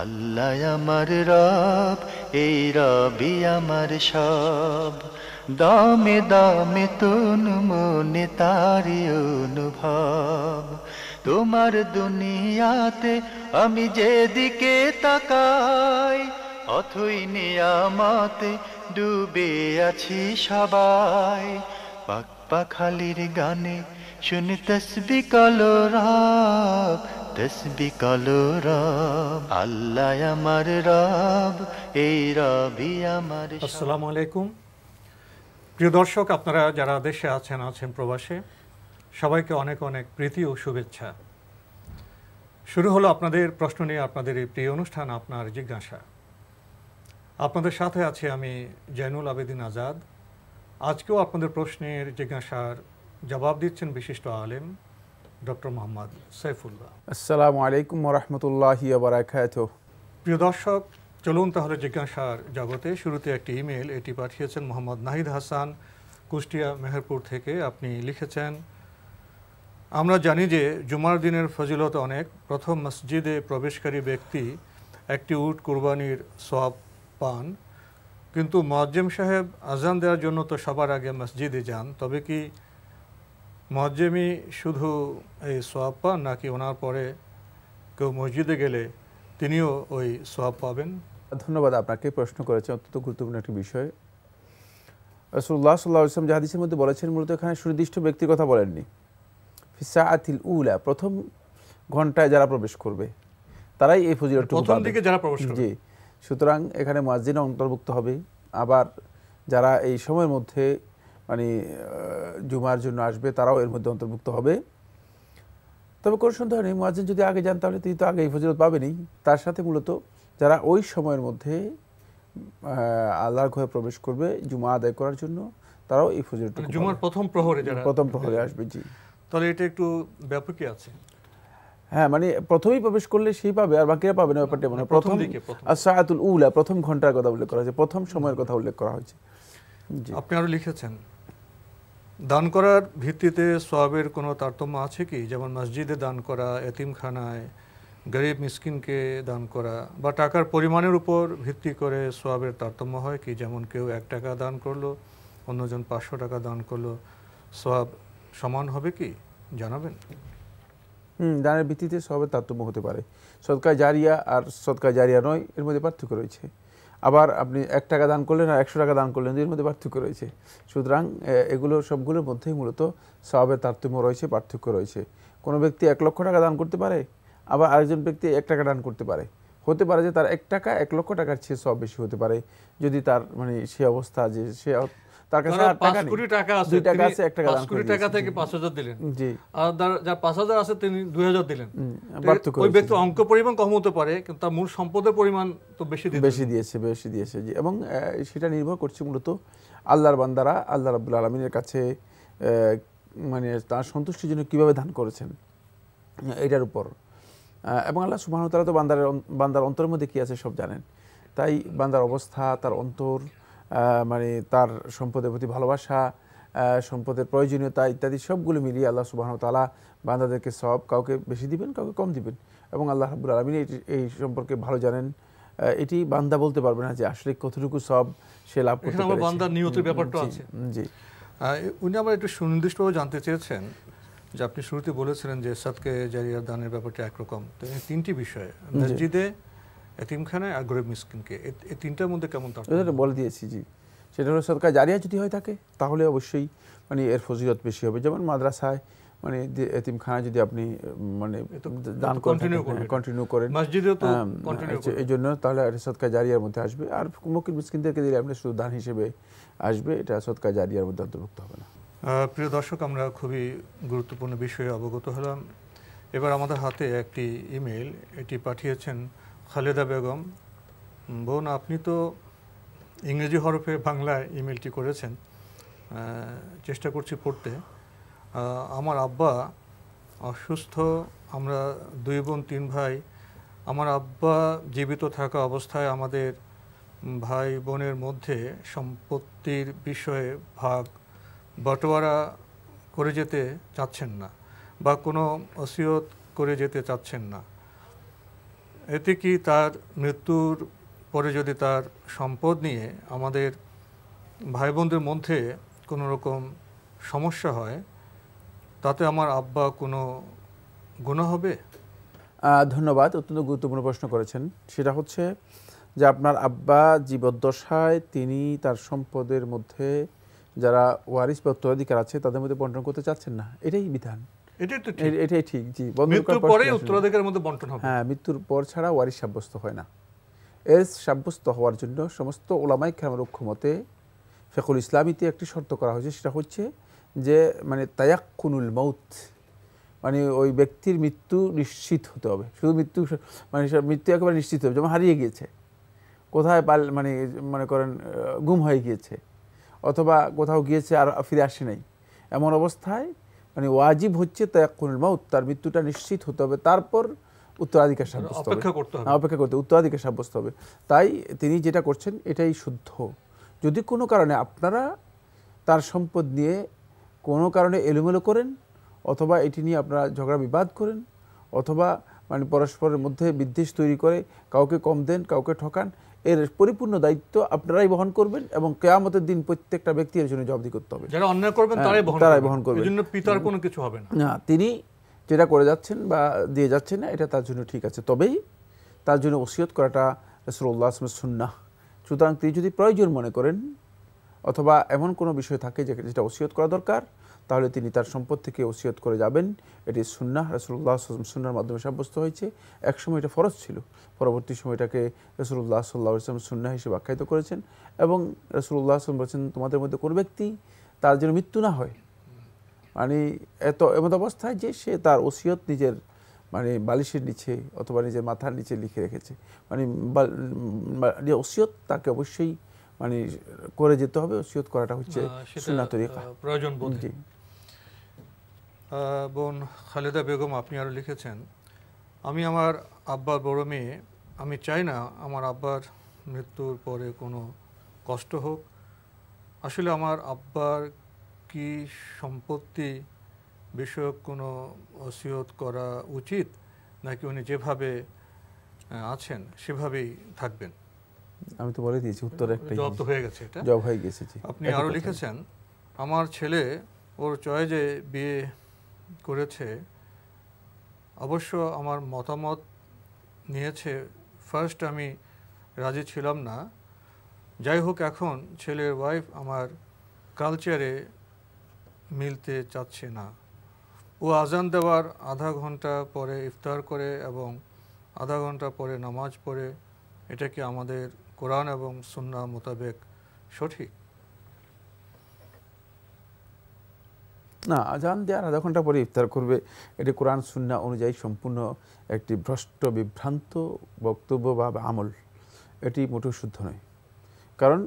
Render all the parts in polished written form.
আল্লাহ আমার রব, এই রবি আমার সব। দামে দামে তন মনে তারি অনুভব। তোমার দুনিয়াতে আমি যেদিকে তাকাই, অথই নিয়ামতে ডুবে আছি সবাই। পাক পাখালির গানে শুনি তসবি কলরব, তসবি কলরব। আল্লাহ আমার রব, এই রবি আমার সব। আসসালামু আলাইকুম প্রিয় দর্শক, আপনারা যারা দেশে আছেন প্রবাসে, সবাইকে অনেক অনেক প্রীতি ও শুভেচ্ছা। শুরু হলো আপনাদের প্রশ্ন নিয়ে আপনাদের এই প্রিয় অনুষ্ঠান আপনার জিজ্ঞাসা। আপনাদের সাথে আছি আমি জয়নুল আবেদিন আজাদ। আজকেও আপনাদের প্রশ্নের জিজ্ঞাসার জবাব দিচ্ছেন বিশিষ্ট আলেম ডক্টর মোহাম্মদ সাইফুল্লাহ। আসসালামু আলাইকুম ওয়া রাহমাতুল্লাহি ওয়া বারাকাতুহু। প্রিয় দর্শক, চলুন তাহলে জিজ্ঞাসার জগতে। শুরুতে একটি ইমেল, এটি পাঠিয়েছেন মোহাম্মদ নাহিদ হাসান, কুষ্টিয়া মেহেরপুর থেকে। আপনি লিখেছেন, আমরা জানি যে জুমার দিনের ফজিলত অনেক। প্রথম মসজিদে প্রবেশকারী ব্যক্তি একটি উট কুরবানির সওয়াব পান, কিন্তু মুয়াজ্জিম সাহেব আজান দেওয়ার জন্য তো সবার আগে মসজিদে যান। তবে কি মুয়াজ্জিমই শুধু এই সওয়াব পান, নাকি ওনার পরে কেউ মসজিদে গেলে তিনিও ওই সওয়াব পাবেন? ধন্যবাদ, আপনাকে প্রশ্ন করেছেন, অত্যন্ত গুরুত্বপূর্ণ একটি বিষয়। রাসূলুল্লাহ সাল্লাল্লাহু আলাইহি ওয়াসাল্লাম যে হাদিসের মধ্যে বলেছেন, মূলত এখানে সুনির্দিষ্ট ব্যক্তির কথা বলেননি। ফিসাআতিল উলা, প্রথম ঘন্টায় যারা প্রবেশ করবে তারাই এই ফজিলতটুকু পাবে, প্রথম দিকে যারা প্রবেশ করবে। জি, সুতরাং এখানে মুয়াজ্জিনও অন্তর্ভুক্ত হবে। আবার যারা এই সময়ের মধ্যে মানে জুমার জন্য আসবে তারাও এর মধ্যে অন্তর্ভুক্ত হবে। তবে কোনো সন্দেহ নেই, মুয়াজ্জিন যদি আগে যান তাহলে তিনি তো আগে এই ফজিলত পাবেনই। তার সাথে মূলত যারা ওই সময়ের মধ্যে আল্লাহর ঘরে প্রবেশ করবে জুমা আদায় করার জন্য, তারাও এই ফজিলতটুকু পাবে। জুমার প্রথম প্রহরে যারা প্রথম প্রহরে আসবে, জি। তাহলে এটা একটু ব্যাপকই আছে। হ্যাঁ, মানে প্রথমেই প্রবেশ করলে সেই পাবে, আর বাকিরা পাবে না, ব্যাপারটা মানে প্রথম আস-সাআতুল উলা, প্রথম ঘন্টার কথা উল্লেখ করা হয়েছে, প্রথম সময়ের কথা উল্লেখ করা হয়েছে। আপনি আরো লিখেছেন, দান করার ভিত্তিতে সওয়াবের কোনো তারতম্য আছে কি? যেমন মসজিদে দান করা, এতিমখানায়, গরিব মিসকিনকে দান করা, বা টাকার পরিমাণের উপর ভিত্তি করে সওয়াবের তারতম্য হয় কি? যেমন কেউ 1 টাকা দান করলো, অন্যজন 500 টাকা দান করলো, সওয়াব সমান হবে কি? জানাবেন। দানের ভিত্তিতে সওয়াবের তারতম্য হতে পারে। সদকা জারিয়া আর সদকা জারিয়া নয়, এর মধ্যে পার্থক্য রয়েছে। আবার আপনি 1 টাকা দান করলেন আর 100 টাকা দান করলেন, এর মধ্যে পার্থক্য রয়েছে। সুতরাং এগুলো সবগুলোর মধ্যেই মূলত সওয়াবের তারতম্য রয়েছে, পার্থক্য রয়েছে। কোনো ব্যক্তি 1 লক্ষ টাকা দান করতে পারে, আবার আরেকজন ব্যক্তি 1 টাকা দান করতে পারে। হতে পারে যে তার 1 টাকা 1 লক্ষ টাকার চেয়ে সওয়াব বেশি হতে পারে, যদি তার মানে সে অবস্থা যে সে তার কাছে 5 কোটি টাকা আছে, 2 টাকা আছে, 1 টাকা দান 5 কোটি টাকা থেকে 5000 দিলেন, জি। আর যার 5000 আছে তিনি 2000 দিলেন। পার্থক্য ওই ব্যক্তি অঙ্ক পরিমাণ কম হতে পারে, কিন্তু তার মূল সম্পদের পরিমাণ তো বেশি দিয়েছে, জি। এবং সেটা নির্ভর করছে মূলত আল্লাহর বান্দারা আল্লাহ রাব্বুল আলামিনের কাছে মানে তার সন্তুষ্টির জন্য কিভাবে দান করেছেন এটার উপর। এবং আল্লাহ সুবহানাহু ওয়া তাআলা তো বান্দার অন্তরের মধ্যে কি আছে সব জানেন। তাই বান্দার অবস্থা, তার অন্তর, মানে তার সম্পদের প্রতি ভালোবাসা, সম্পদের প্রয়োজনীয়তা ইত্যাদি সবগুলো মিলিয়ে আল্লাহ সুবহানাহু ওয়া তাআলা বান্দাদেরকে সওয়াব কাউকে বেশি দিবেন, কাউকে কম দিবেন। এবং আল্লাহ রাব্বুল আলামিন এই সম্পর্কে ভালো জানেন। এটি বান্দা বলতে পারবে না যে আসলে কতটুকু সওয়াব সে লাভ করতে পারে। বান্দার নিয়তের ব্যাপারটা আছে, জি। উনি আবার একটু সুনির্দিষ্টভাবে জানতে চেয়েছেন যে আপনি শুরুতে বলেছিলেন যে সাদকা জারিয়ার দানের ব্যাপারটা একরকম। তো এই 3টি বিষয়, মসজিদে, এতিমখানায় আর গরিব মিসকিনকে, এই 3টার মধ্যে কেমন তারতম্য? বলে দিয়েছি, জি। সেটা হলো সদকা জারিয়া যদি হয়ে থাকে তাহলে অবশ্যই মানে এর ফজিলত বেশি হবে। যেমন মাদ্রাসায় মানে এতিমখানায় যদি আপনি মানে দান কন্টিনিউ করেন, মসজিদেও তো কন্টিনিউ করেন, এই জন্য তাহলে সদকা জারিয়ার মধ্যে আসবে। আর ফকির মিসকিনদেরকে দিলে আপনি শুধু দান হিসেবে আসবে, এটা সদকা জারিয়ার মধ্যে অন্তর্ভুক্ত হবে না। প্রিয় দর্শক, আমরা খুবই গুরুত্বপূর্ণ বিষয়ে অবগত হলাম। এবার আমাদের হাতে একটি ইমেল, এটি পাঠিয়েছেন খালেদা বেগম। বোন, আপনি তো ইংরেজি হরফে বাংলায় ইমেলটি করেছেন, চেষ্টা করছি পড়তে। আমার আব্বা অসুস্থ, আমরা 2 বোন 3 ভাই। আমার আব্বা জীবিত থাকা অবস্থায় আমাদের ভাই বোনের মধ্যে সম্পত্তির বিষয়ে ভাগ বটোয়ারা করে যেতে চাচ্ছেন না, বা কোনো ওসিয়ত করে যেতে চাচ্ছেন না। এতে কি তার মৃত্যুর পরে যদি তার সম্পদ নিয়ে আমাদের ভাই বোনদের মধ্যে কোনো রকম সমস্যা হয়, তাতে আমার আব্বা কোনো গুনাহ হবে? ধন্যবাদ, অত্যন্ত গুরুত্বপূর্ণ প্রশ্ন করেছেন। সেটা হচ্ছে যে আপনার আব্বা জীবদ্দশায় তিনি তার সম্পদের মধ্যে যারা ওয়ারিস বা উত্তরাধিকার আছে তাদের মধ্যে বন্টন করতে চাচ্ছেন না, এটাই বিধান, এটাই তো ঠিক। এটাই ঠিক। জি, মৃত্যুর পরেই উত্তরাধিকারের মধ্যে বন্টন হবে। হ্যাঁ, মৃত্যুর পর ছাড়া ওয়ারিস সাব্যস্ত হয় না। এর সাব্যস্ত হওয়ার জন্য সমস্ত ওলামায়ে কেরামের ঐক্যমতে ফিকহুল ইসলামীতে একটি শর্ত করা হয়েছে, সেটা হচ্ছে যে মানে তায়াক্কুনুল মৌত, মানে ওই ব্যক্তির মৃত্যু নিশ্চিত হতে হবে। শুধু মৃত্যু মানে মৃত্যু একেবারে নিশ্চিত হবে, যেমন হারিয়ে গিয়েছে, কোথায় মানে মনে করেন গুম হয়ে গিয়েছে, অথবা কোথাও গিয়েছে আর ফিরে আসে নাই, এমন অবস্থায় মানে ওয়াজিব হচ্ছে তায়াক্কুনুল মৌত, তার মৃত্যুটা নিশ্চিত হতে হবে, তারপর উত্তরাধিকার সাব্যস্ত হবে, অপেক্ষা করতে উত্তরাধিকার সাব্যস্ত হবে। তাই তিনি যেটা করছেন এটাই শুদ্ধ। যদি কোনো কারণে আপনারা তার সম্পদ নিয়ে কোনো কারণে এলোমেলো করেন, অথবা এটি নিয়ে আপনারা ঝগড়া বিবাদ করেন, অথবা মানে পরস্পরের মধ্যে বিদ্বেষ তৈরি করে কাউকে কম দেন, কাউকে ঠকান, এর পরিপূর্ণ দায়িত্ব আপনারাই বহন করবেন এবং কিয়ামতের দিন প্রত্যেকটা ব্যক্তি এর জন্য জবাবদিহি করতে হবে। যারা অন্যায় করবেন তারাই বহন করবেন। এজন্য পিতার কোনো কিছু হবে না। না, তিনি যেটা করে যাচ্ছেন বা দিয়ে যাচ্ছেন না, এটা তার জন্য ঠিক আছে, তবেই তার জন্য ওসিয়ত করাটা রাসূলুল্লাহ সাল্লাল্লাহু আলাইহি ওয়াসাল্লামের সুন্নাহ। সুতরাং তিনি যদি প্রয়োজন মনে করেন অথবা এমন কোনো বিষয় থাকে যেটা ওসিয়ত করা দরকার, তাহলে তিনি তার সম্পদ থেকে ওসিয়ত করে যাবেন। এটি সুন্নাহ, রাসূলুল্লাহ সাল্লাল্লাহু আলাইহি ওয়াসাল্লাম সুন্নাহর মাধ্যমে সাব্যস্ত হয়েছে। একসময় এটা ফরজ ছিল, পরবর্তী সময়টাকে রাসূলুল্লাহ সাল্লাল্লাহু আলাইহি ওয়াসাল্লাম সুন্নাহ হিসেবে আখ্যায়িত করেছেন। এবং রাসূলুল্লাহ সাল্লাল্লাহু আলাইহি ওয়াসাল্লাম বলেছেন, তোমাদের মধ্যে কোন ব্যক্তি তার যেন মৃত্যু না হয়, মানে এমন অবস্থায় যে সে তার ওসিয়ত নিজের মানে বালিশের নিচে অথবা নিজের মাথার নিচে লিখে রেখেছে, মানে ওসিয়ত তাকে অবশ্যই মানে করে যেতে হবে। ওসিয়ত করাটা হচ্ছে সুন্নাহ তরিকা, প্রয়োজন বোধে। বোন খালেদা বেগম, আপনি আরও লিখেছেন, আমি আমার আব্বার বড় মেয়ে, আমি চাই না আমার আব্বার মৃত্যুর পরে কোনো কষ্ট হোক। আসলে আমার আব্বার কি সম্পত্তি বিষয়ক কোনো ওসিয়ত করা উচিত, নাকি উনি যেভাবে আছেন সেভাবেই থাকবেন? আমি তো বলে দিয়েছি উত্তর একটাই, জবাব তো হয়ে গেছে, এটা জবাব হয়ে গেছে। আপনি আরও লিখেছেন, আমার ছেলে ওর চয়েজে বিয়ে করেছে, অবশ্য আমার মতামত নিয়েছে, ফার্স্ট আমি রাজি ছিলাম না, যাই হোক এখন ছেলের ওয়াইফ আমার কালচারে মিলতে চাচ্ছে না। ও আজান দেওয়ার আধা ঘন্টা পরে ইফতার করে এবং আধা ঘন্টা পরে নামাজ পড়ে, এটা কি আমাদের কোরআন এবং সুন্নাহ মোতাবেক সঠিক? না, আজান দেওয়ার আধা ঘন্টা পরে ইফতার করবে, এটি কোরআন সুন্নাহ অনুযায়ী সম্পূর্ণ একটি ভ্রষ্ট বিভ্রান্ত বক্তব্য বা আমল, এটি মোটেও শুদ্ধ নয়। কারণ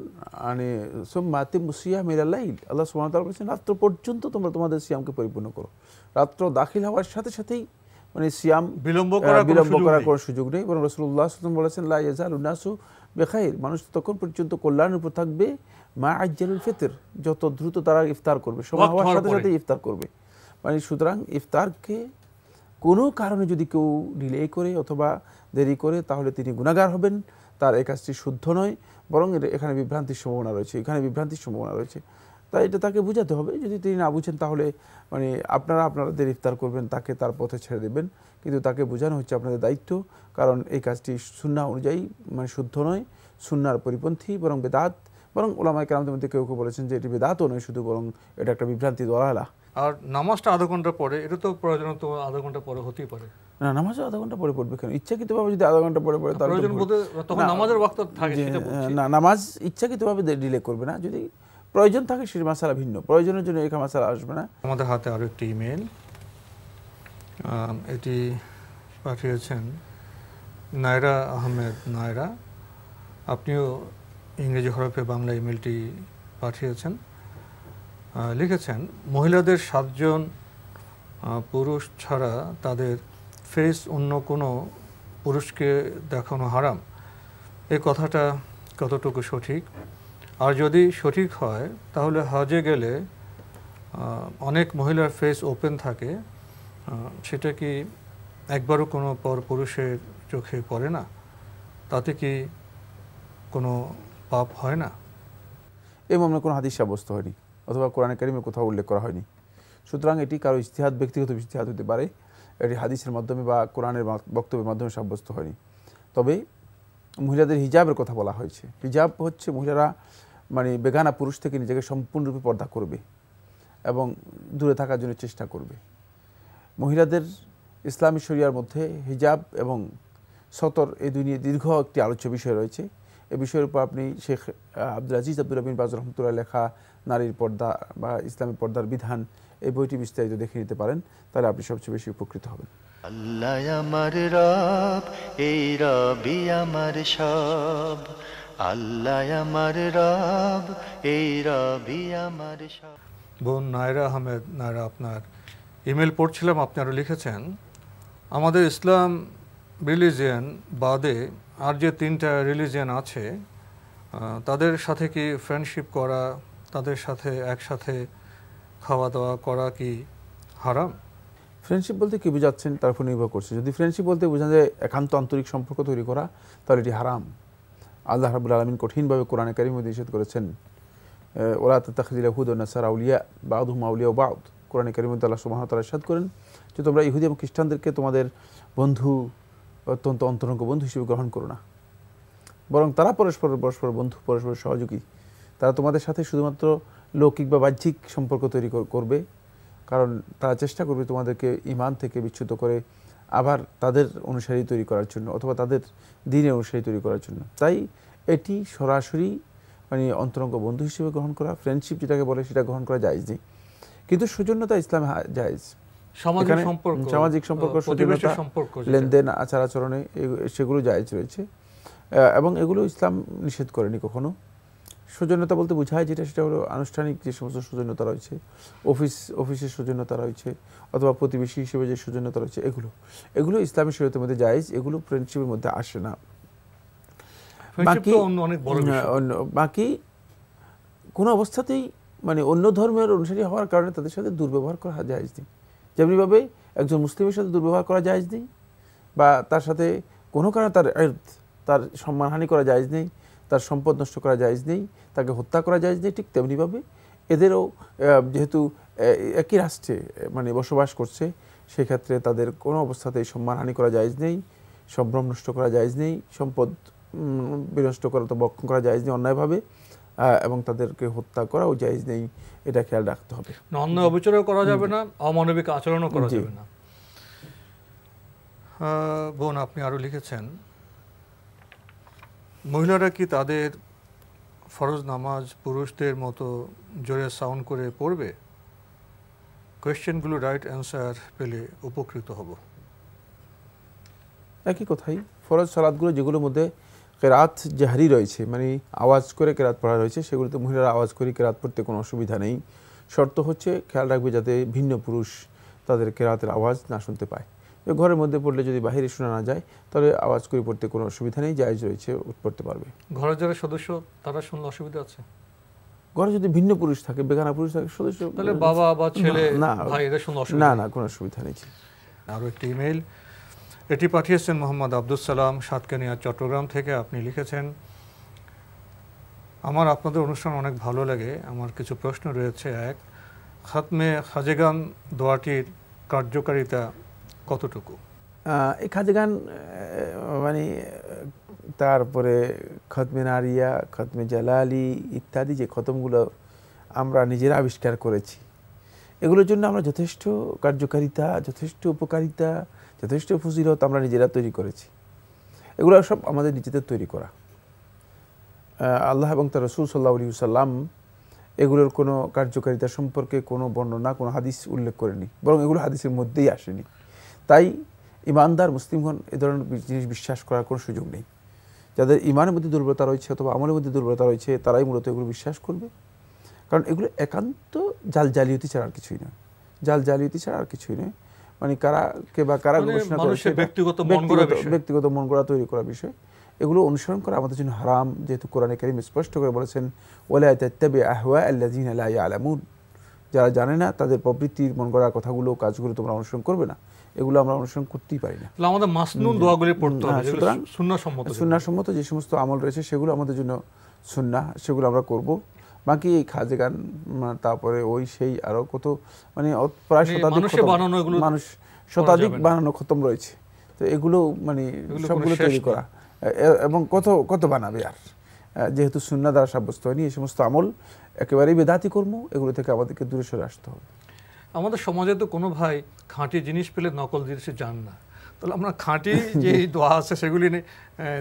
মানে সোম্মাতি মুসিয়া মিরাল্লাইল, আল্লাহ সুবহানাহু ওয়া তাআলা বলেছেন রাত্র পর্যন্ত তোমরা তোমাদের সিয়ামকে পরিপূর্ণ করো। রাত্র দাখিল হওয়ার সাথে সাথেই মানে সিয়াম বিলম্ব করার কোনো সুযোগ নেই, বরং রাসূলুল্লাহ সাল্লাল্লাহু আলাইহি ওয়াসাল্লাম বলেছেন লা ইয়াজালুন নাসু বিখাইর, মানুষ তখন পর্যন্ত কল্যাণের উপর থাকবে মা আজ্জালুল ফিতর, যত দ্রুত তারা ইফতার করবে, সময় হওয়ার সাথে সাথে ইফতার করবে। মানে সুতরাং ইফতারকে কোনো কারণে যদি কেউ ডিলে করে অথবা দেরি করে, তাহলে তিনি গুনাহগার হবেন, তার এই কাজটি শুদ্ধ নয়, বরং এখানে বিভ্রান্তির সম্ভাবনা রয়েছে, তাই এটা তাকে বুঝাতে হবে। যদি তিনি না বুঝেন, তাহলে মানে আপনাদের ইফতার করবেন, তাকে তার পথে ছেড়ে দেবেন, কিন্তু তাকে বোঝানো হচ্ছে আপনাদের দায়িত্ব, কারণ এই কাজটি সুন্নাহ অনুযায়ী মানে শুদ্ধ নয়, সুন্নাহর পরিপন্থী, বরং বেদাত। বরং উলামায়ে কেরামদের মধ্যে কেউ কেউ বলেছেন যে এটি বেদাতও নয় শুধু, বরং এটা একটা বিভ্রান্তি দলালা। আর নামাজটা আধা ঘন্টা পরে, এটা তো প্রয়োজনত আধা ঘন্টা পরে হতেই পারে না, নামাজও আধা ঘন্টা পরে পড়বে কেন? ইচ্ছাকৃতভাবে যদি আধা ঘন্টা পরে পড়ে, তাহলে তখন নামাজের ওয়াক্ত থাকে, সেটা বলছি। না, নামাজ ইচ্ছাকৃতভাবে ডিলে করবে না, যদি প্রয়োজন থাকে সেই মাসালা ভিন্ন, প্রয়োজনের জন্য এই মাসালা আসবে না। আমাদের হাতে আরো একটি ইমেল, এটি পাঠিয়েছেন নায়রা আহমেদ নায়রা, আপনিও ইংরেজি হরফে বাংলা ইমেলটি পাঠিয়েছেন। লিখেছেন, মহিলাদের 7 জন পুরুষ ছাড়া তাদের ফেস অন্য কোনো পুরুষকে দেখানো হারাম, এই কথাটা কতটুকু সঠিক? আর যদি সঠিক হয়, তাহলে হজে গেলে অনেক মহিলার ফেস ওপেন থাকে, সেটা কি একবারও কোনো পুরুষের চোখে পড়ে না, তাতে কি কোনো পাপ হয় না? এই মর্মে কোনো হাদিস সাব্যস্ত হয়নি অথবা কোরআনে কারিমে কোথাও উল্লেখ করা হয়নি। সুতরাং এটি কারো ইজতিহাদ, ব্যক্তিগত ইজতিহাদ হতে পারে, এটি হাদিসের মাধ্যমে বা কোরআনের বক্তব্যের মাধ্যমে সাব্যস্ত হয়নি। তবে মহিলাদের হিজাবের কথা বলা হয়েছে। হিজাব হচ্ছে মহিলারা মানে বেগানা পুরুষ থেকে নিজেকে সম্পূর্ণরূপে পর্দা করবে এবং দূরে থাকার জন্য চেষ্টা করবে। মহিলাদের ইসলামী শরিয়ার মধ্যে হিজাব এবং সতর এই দুই নিয়ে দীর্ঘ একটি আলোচ্য বিষয় রয়েছে। এই বিষয়ের উপর আপনি শেখ আব্দুল আজিজ আব্দুর রবিন বাজ রহমতুল্লাহ লেখা নারীর পর্দা বা ইসলামী পর্দার বিধান, এই বইটি বিস্তারিত দেখে নিতে পারেন, তাহলে আপনি সবচেয়ে বেশি উপকৃত হবেন। আল্লাহ আমার রব, এই রবি আমার সব। আল্লাহ আমার রব, এই রবি আমার সব। বোন নায়রা আহমেদ, নায়রা, আপনার ইমেল পড়ছিলাম, আপনি আরও লিখেছেন, আমাদের ইসলাম রিলিজিয়ান বাদে আর যে 3টা রিলিজিয়ান আছে তাদের সাথে কি ফ্রেন্ডশিপ করা, তাদের সাথে একসাথে খাওয়া দাওয়া করা কি হারাম? ফ্রেন্ডশিপ বলতে কি বোঝাচ্ছেন তার উপর নির্ভর করছে। যদি ফ্রেন্ডশিপ বলতে বোঝা যায় একান্ত আন্তরিক সম্পর্ক তৈরি করা, তাহলে এটি হারাম। আল্লাহ রাব্বুল আলামিন কঠিনভাবে কোরআনে কারীমে নিষেধ করেছেন, ওয়ালা তাত্তাখিযুল ইয়াহুদা ওয়ান নাসারা আউলিয়া বা'দুহুম আউলিয়া বা'দ। কোরআনে কারীমে আল্লাহ সুবহানাহু ওয়া তাআলা ইরশাদ করেন যে তোমরা ইহুদি এবং খ্রিস্টানদেরকে তোমাদের বন্ধু, অত্যন্ত অন্তরঙ্গ বন্ধু হিসেবে গ্রহণ করো না, বরং তারা পরস্পর বন্ধু, পরস্পর সহযোগী। তারা তোমাদের সাথে শুধুমাত্র লৌকিক বা বাহ্যিক সম্পর্ক তৈরি করবে, কারণ তারা চেষ্টা করবে তোমাদেরকে ঈমান থেকে বিচ্যুত করে আবার তাদের অনুসারী তৈরি করার জন্য অথবা তাদের দ্বীনের অনুসারী তৈরি করার জন্য। তাই এটি সরাসরি মানে অন্তরঙ্গ বন্ধু হিসেবে গ্রহণ করা, ফ্রেন্ডশিপ যেটাকে বলে সেটা গ্রহণ করা জায়েজ নেই। কিন্তু সৌজন্যতা ইসলামে জায়েজ। সামাজিক সম্পর্ক, সৌজন্যতা, লেনদেন, আচার আচরণে সেগুলো জায়েজ রয়েছে এবং এগুলো ইসলাম নিষেধ করেনি কখনো। সৌজন্যতা বলতে বোঝায় যেটা, সেটা হলো আনুষ্ঠানিক যে সমস্ত সৌজন্যতা রয়েছে, অফিসের সৌজন্যতা রয়েছে অথবা প্রতিবেশী হিসেবে যে সৌজন্যতা রয়েছে, এগুলো ইসলামী শরীয়তের মধ্যে জায়েজ, এগুলো ফ্রেন্ডশিপের মধ্যে আসে না। বাকি কোনো অবস্থাতেই মানে অন্য ধর্মের অনুসারী হওয়ার কারণে তাদের সাথে দুর্ব্যবহার করা জায়েজ নেই। যেমনিভাবে একজন মুসলিমের সাথে দুর্ব্যবহার করা জায়েজ নেই বা তার সাথে কোনো কারণে তার সম্মানহানি করা জায়েজ নেই, তার সম্পদ নষ্ট করা জায়েজ নেই, তাকে হত্যা করা জায়েজ নেই, ঠিক তেমনিভাবে এদেরও যেহেতু একই রাষ্ট্রে মানে বসবাস করছে, সেক্ষেত্রে তাদের কোনো অবস্থাতেই সম্মানহানি করা জায়েজ নেই, সম্ভ্রম নষ্ট করা জায়েজ নেই, সম্পদ বিনষ্ট করা তো বক্ষণ করা জায়েজ নেই অন্যায়ভাবে, এবং তাদেরকে হত্যা করাও জায়েজ নেই, এটা খেয়াল রাখতে হবে। অন্যায় অবিচারও করা যাবে না, অমানবিক আচরণও করা যাবে না। বোন আপনি আরও লিখেছেন, মহিলারা কি তাদের ফরজ নামাজ পুরুষদের মতো জোরে সাউন্ড করে পড়বে? কোয়েশ্চেনগুলো রাইট অ্যান্সার পেলে উপকৃত হব। একই কথাই, ফরজ সালাতগুলো যেগুলোর মধ্যে কেরাত জাহরি রয়েছে, মানে আওয়াজ করে কেরাত পড়া রয়েছে, সেগুলোতে মহিলারা আওয়াজ করে কেরাত পড়তে কোনো অসুবিধা নেই। শর্ত হচ্ছে খেয়াল রাখবে যাতে ভিন্ন পুরুষ তাদের কেরাতের আওয়াজ না শুনতে পায়। ঘরের মধ্যে পড়লে যদি বাহিরে শোনা না যায় তাহলে আওয়াজ করে পড়তে কোনো অসুবিধা নেই, জায়েজ রয়েছে, পড়তে পারবে। ঘরের যারা সদস্য তারা শুনলে অসুবিধা আছে? ঘরে যদি ভিন্ন পুরুষ থাকে, বেগানা পুরুষ থাকে সদস্য, তাহলে বাবা বা ছেলে ভাই এদের শুনলে অসুবিধা না, কোনো অসুবিধা নেই। আরও একটি ইমেল, এটি পাঠিয়েছেন মোহাম্মদ আব্দুল সালাম সাতকানিয়া চট্টগ্রাম থেকে। আপনি লিখেছেন, আমার আপনাদের অনুষ্ঠান অনেক ভালো লাগে, আমার কিছু প্রশ্ন রয়েছে। এক, খাতমে খাজেগান দোয়াটির কার্যকারিতা কতটুকু? এই খাজেগান মানে তারপরে খতমে নারিয়া, খতমে জালালি ইত্যাদি যে খতমগুলো আমরা নিজেরা আবিষ্কার করেছি, এগুলোর জন্য আমরা যথেষ্ট কার্যকারিতা, যথেষ্ট উপকারিতা, যথেষ্ট ফজিলত আমরা নিজেরা তৈরি করেছি। এগুলো সব আমাদের নিজেদের তৈরি করা। আল্লাহ এবং তার রাসূল সাল্লাল্লাহু আলাইহি ওয়াসাল্লাম এগুলোর কোনো কার্যকারিতা সম্পর্কে কোনো বর্ণনা, কোনো হাদিস উল্লেখ করেনি, বরং এগুলো হাদিসের মধ্যেই আসেনি। তাই ইমানদার মুসলিমগণ এ ধরনের জিনিস বিশ্বাস করার কোনো সুযোগ নেই। যাদের ইমানের মধ্যে দুর্বলতা রয়েছে অথবা আমলের মধ্যে দুর্বলতা রয়েছে, তারাই মূলত এগুলো বিশ্বাস করবে, কারণ এগুলো একান্ত জালিয়াতি ছাড়া আর কিছুই নয়। জালিয়াতি ছাড়া আর কিছুই নয়, মানে কারাকে বা কারা গবেষণা করেছে, ব্যক্তিগত মন গড়া তৈরি করা বিষয়, এগুলো অনুসরণ করা আমাদের জন্য হারাম। যেহেতু কোরআনে কারীম স্পষ্ট করে বলেছেন, ওয়ালা তাত্তাবি আহওয়া আল্লাযিনা লা ইয়ালামুন, যারা জানে না তাদের প্রবৃত্তির মন গড়া কথাগুলো, কাজগুলো তোমরা অনুসরণ করবে না। এগুলো আমরা অনুসরণ করতেই পারি না। তাহলে আমাদের মাসনুন দোয়াগুলি পড়তে হবে, সুতরাং সুন্নাহসম্মত যে সমস্ত আমল রয়েছে সেগুলো আমাদের জন্য সুন্নাহ, সেগুলো আমরা করব। বাকি এই খাজে গান, তারপরে ওই সেই আরো কত মানে প্রায় মানুষ শতাধিক বানানো খতম রয়েছে, তো এগুলো মানে সবগুলো তৈরি করা এবং কত কত বানাবে আর, যেহেতু সুন্নাহ দ্বারা সাব্যস্ত হয়নি এই সমস্ত আমল একেবারেই বেদাতি কর্ম, এগুলো থেকে আমাদেরকে দূরে সরে আসতে হবে। আমাদের সমাজে তো কোনো ভাই খাঁটি জিনিস পেলে নকল জিনিসে যান না, তাহলে আমরা খাঁটি যে দোয়া আছে সেগুলি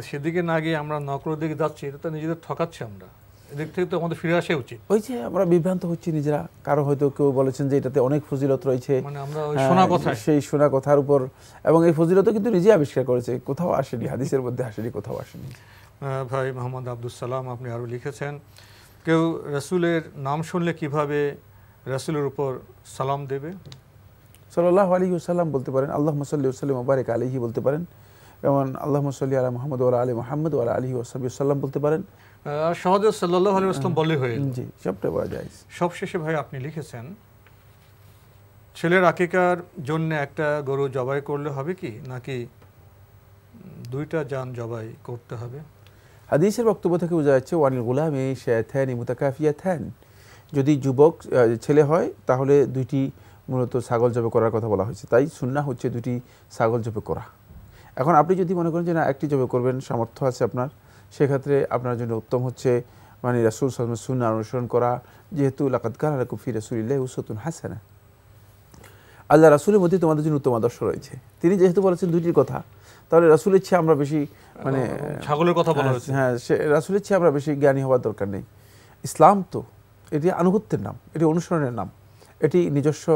সেদিকে না গিয়ে আমরা নকলের দিকে যাচ্ছি, এটা তো নিজেদের ঠকাচ্ছি আমরা। এদিক থেকে তো আমাদের ফিরে আসা উচিত। ওই যে আমরা বিভ্রান্ত হচ্ছি নিজেরা, কারো হয়তো কেউ বলেছেন যে এটাতে অনেক ফজিলত রয়েছে, মানে আমরা শোনা কথা, সেই শোনা কথার উপর, এবং এই ফজিলত কিন্তু নিজে আবিষ্কার করেছে, কোথাও আসেনি, হাদিসের মধ্যে আসেনি, কোথাও আসেনি। ভাই মোহাম্মদ আব্দুল সালাম আপনি আরও লিখেছেন, কেউ রাসূলের নাম শুনলে কিভাবে রাসূলের উপর সালাম দেবে? সাল্লাল্লাহু আলাইহি ওয়াসাল্লাম বলতে পারেন, আল্লাহুম্মা সাল্লি ওয়া সাল্লিম ওয়া বারিক আলাইহি বলতে পারেন, যেমন আল্লাহুম্মা সাল্লি আলা মুহাম্মদ ওয়া আলা আলি মুহাম্মদ ওয়া আলা আলিহি ওয়া সাহবিহি ওয়াসাল্লাম বলতে পারেন। আর সহজে সাল্লাল্লাহু আলাইহি ওয়াসাল্লাম বললে হয়ে গেল। জি, সবটাই বলা যায়। সবশেষে ভাই আপনি লিখেছেন, ছেলের আকিকার জন্য একটা গরু জবাই করলে হবে কি, নাকি দুইটা জান জবাই করতে হবে? হাদিসের বক্তব্য থেকে বোঝা যাচ্ছে ওয়ানিল গুলামি শায়াতানি মুতাকাফিয়াতান, যদি যুবক ছেলে হয় তাহলে দুইটি মূলত ছাগল জবাই করার কথা বলা হয়েছে, তাই সুন্নাহ হচ্ছে দুটি ছাগল জবাই করা। এখন আপনি যদি মনে করেন যে না একটি জবাই করবেন, সামর্থ্য আছে আপনার, সেক্ষেত্রে আপনার জন্য উত্তম হচ্ছে মানে রাসূল সাল্লাল্লাহু আলাইহি ওয়াসাল্লামের সুন্নাহ অনুসরণ করা, যেহেতু লাকাদ কানা লাকুম ফি রাসূলিল্লাহি উসওয়াতুন হাসানা, আল্লাহ রাসূলের মধ্যে তোমাদের জন্য উত্তম আদর্শ রয়েছে। তিনি যেহেতু বলেছেন দুইটির কথা, তাহলে রাসূলের চেয়ে আমরা বেশি মানে ছাগলের কথা বলা হয়েছে, হ্যাঁ রাসূলের চেয়ে আমরা বেশি জ্ঞানী হওয়ার দরকার নেই। ইসলাম তো এটি আনুগত্যের নাম, এটি অনুসরণের নাম, এটি নিজস্ব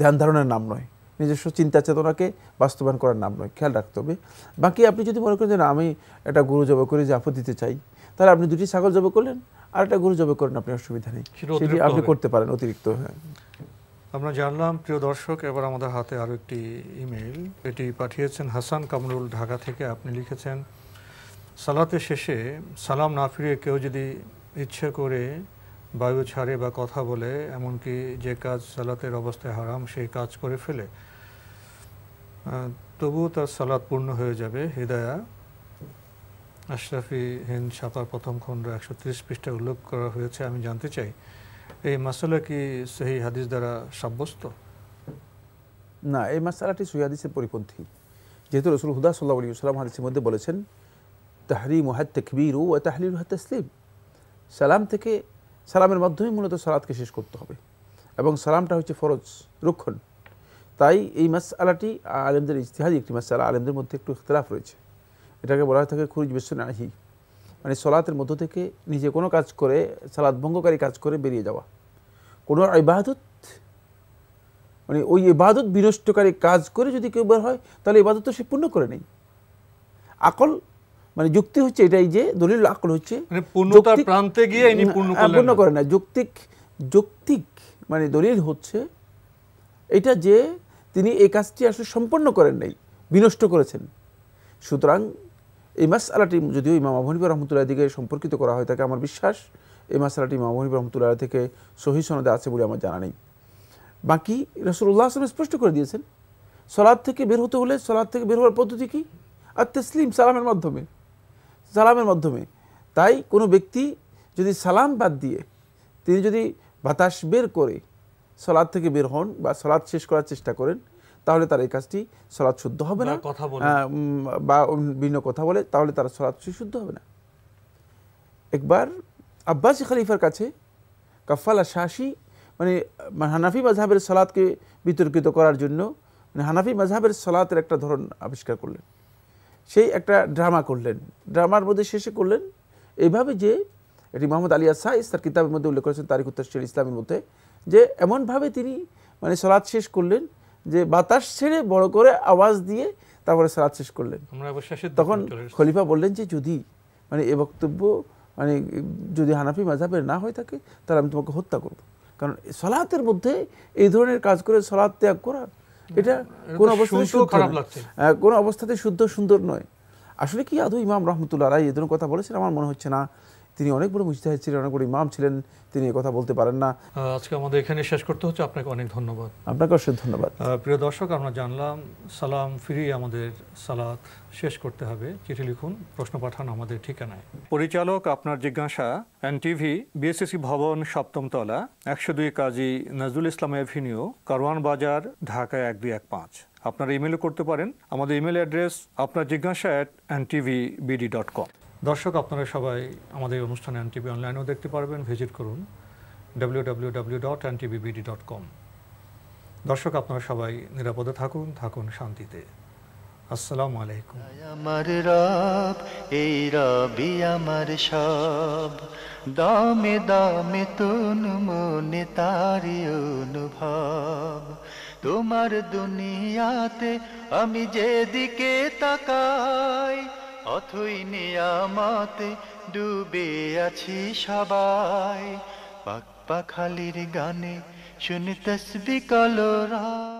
ধ্যান ধারণের নাম নয়, নিজস্ব চিন্তা চেতনাকে বাস্তবায়ন করার নাম নয়, খেয়াল রাখতে হবে। বাকি আপনি যদি মনে করেন যে না আমি একটা গরু জবাই করে জাফর দিতে চাই, তাহলে আপনি দুটি ছাগল জবাই করলেন আর একটা গরু জবাই করেন, আপনি অসুবিধা নেই, সেটি আপনি করতে পারেন অতিরিক্ত। হ্যাঁ, আমরা জানলাম। প্রিয় দর্শক, এবার আমাদের হাতে আরও একটি ইমেল, এটি পাঠিয়েছেন হাসান কামরুল, ঢাকা থেকে। আপনি লিখেছেন, সালাতের শেষে সালাম না ফিরে কেউ যদি ইচ্ছে করে বায়ু ছাড়ে বা কথা বলে, এমনকি যে কাজ সালাতের অবস্থায় হারাম সেই কাজ করে ফেলে, তবুও তার সালাত পূর্ণ হয়ে যাবে। হিদায়া আশরাফি হিন্দ ছাপার প্রথম খণ্ড 130 পৃষ্ঠায় উল্লেখ করা হয়েছে। আমি জানতে চাই এই মাসালা কি সহি হাদিস দ্বারা সাব্যস্ত? না, এই মাসালাটি সহি হাদিসের পরিপন্থী, যেহেতু রাসূল হুদা সাল্লাল্লাহু আলাইহি ওয়াসাল্লাম হাদিসের মধ্যে বলেছেন তাহরিমু হাত তাকবীরু ওয়া তাহলিলু হাত তাসলিম, সালাম থেকে সালামের মাধ্যমে মূলত সালাতকে শেষ করতে হবে, এবং সালামটা হচ্ছে ফরজ রক্ষণ। তাই এই মাসআলাটি আলেমদের ইজতিহাদি একটি মাসআলা, আলেমদের মধ্যে একটু ইখতিলাফ রয়েছে, এটাকে বলা হয়ে থাকে খুরুজ বিসুন্নাহি, মানে সালাতের মধ্য থেকে নিজে কোনো কাজ করে, সালাত ভঙ্গকারী কাজ করে বেরিয়ে যাওয়া। কোনো ইবাদত মানে ওই ইবাদত বিনষ্টকারী কাজ করে যদি কেউ বের হয়, তাহলে ইবাদত তো সে পূর্ণ করে নেই। আকল মানে যুক্তি হচ্ছে এটাই যে দলিল আকল হচ্ছে মানে পূর্ণতার প্রান্তে গিয়ে ইনি পূর্ণ করে না, যৌক্তিক মানে দলিল হচ্ছে এটা যে তিনি এই কাজটি আসলে সম্পন্ন করেন নাই, বিনষ্ট করেছেন। সুতরাং এই মাসআলাটি যদিও ইমাম আবু হানিফা রাহমাতুল্লাহ দিকে সম্পর্কিত করা হয় থাকে, আমার বিশ্বাস এই মাসআলাটি ইমাম আবু হানিফা রাহমাতুল্লাহ থেকে সহিহ সনদে আছে বলে আমার জানা নেই। বাকি রাসূলুল্লাহ সাল্লাল্লাহু আলাইহি ওয়াসাল্লাম স্পষ্ট করে দিয়েছেন, সালাত থেকে বের হতে হলে সালাত থেকে বের হওয়ার পদ্ধতি কি? আর তাসলিম, সালামের মাধ্যমে। তাই কোনো ব্যক্তি যদি সালাম বাদ দিয়ে তিনি যদি বাতাস বের করে সালাত থেকে বের হন বা সালাত শেষ করার চেষ্টা করেন, তাহলে তার এই কাজটি সালাত শুদ্ধ হবে না, বা ভিন্ন কথা বলে, তাহলে তার সালাত শুদ্ধ হবে না। একবার আব্বাসী খলিফার কাছে কাফালা শাসি মানে হানাফি মাযহাবের সালাতকে বিতর্কিত করার জন্য, মানে হানাফি মাযহাবের সালাতের একটা ধরন আবিষ্কার করলেন, সেই একটা ড্রামা করলেন। ড্রামার মধ্যে শেষে করলেন এইভাবে যে, এটি মোহাম্মদ আলী আসাইস তার কিতাবের মধ্যে উল্লেখ করেছেন তারিখ তাফসীর ইসলামের মধ্যে, যে এমনভাবে তিনি মানে সালাত শেষ করলেন যে বাতাস ছেড়ে বড় করে আওয়াজ দিয়ে তারপরে সালাত শেষ করলেন। তখন খলিফা বললেন যে যদি মানে এ বক্তব্য মানে যদি হানাফি মাযহাবের না হয়ে থাকে, তাহলে আমি তোমাকে হত্যা করব, কারণ সালাতের মধ্যে এই ধরনের কাজ করে সালাত ত্যাগ করা এটা কোনো অবস্থাতে শুদ্ধ সুন্দর নয়। আসলে কি আদৌ ইমাম রাহমাতুল্লাহ আলাইহি এই ধরনের কথা বলেছেন? আমার মনে হচ্ছে না, তিনি অনেক বড় মুজতাহিদ ছিলেন, অনেক বড় ইমাম ছিলেন, তিনি কথা বলতে পারেন না। আজকে আমাদের এখানে শেষ করতে হচ্ছে। আপনাকে অনেক ধন্যবাদ। আপনাকে অসংখ্য ধন্যবাদ। প্রিয় দর্শক, আমরা জানলাম সালাম ফিরিয়ে আমাদের সালাত শেষ করতে হবে। চিঠি লিখুন, প্রশ্ন পাঠান আমাদের ঠিকানায়। পরিচালক আপনার জিজ্ঞাসা, এনটিভি, বিএসসি ভবন, 7ম তলা, 102 কাজী নজরুল ইসলাম এভিনিউ, কারওয়ান বাজার, ঢাকা 1215। আপনারা ইমেলও করতে পারেন। আমাদের ইমেল অ্যাড্রেস আপনার জিজ্ঞাসা @ntvbd.com। দর্শক, আপনারা সবাই আমাদের এই অনুষ্ঠানে এনটিভি অনলাইনেও দেখতে পারবেন। ভিজিট করুন www.ntvbd.com। দর্শক, আপনারা সবাই নিরাপদে থাকুন, থাকুন শান্তিতে। আসসালামু আলাইকুম। আমার রব, এই রবি আমার সব, দামে দামে তন মনে তারি অনুভব। তোমার দুনিয়াতে আমি যেদিকে তাকাই, অথই নিয়ামতে ডুবে আছি সবাই। পাক পাখালির গানে শুনি তসবিহ কলরা।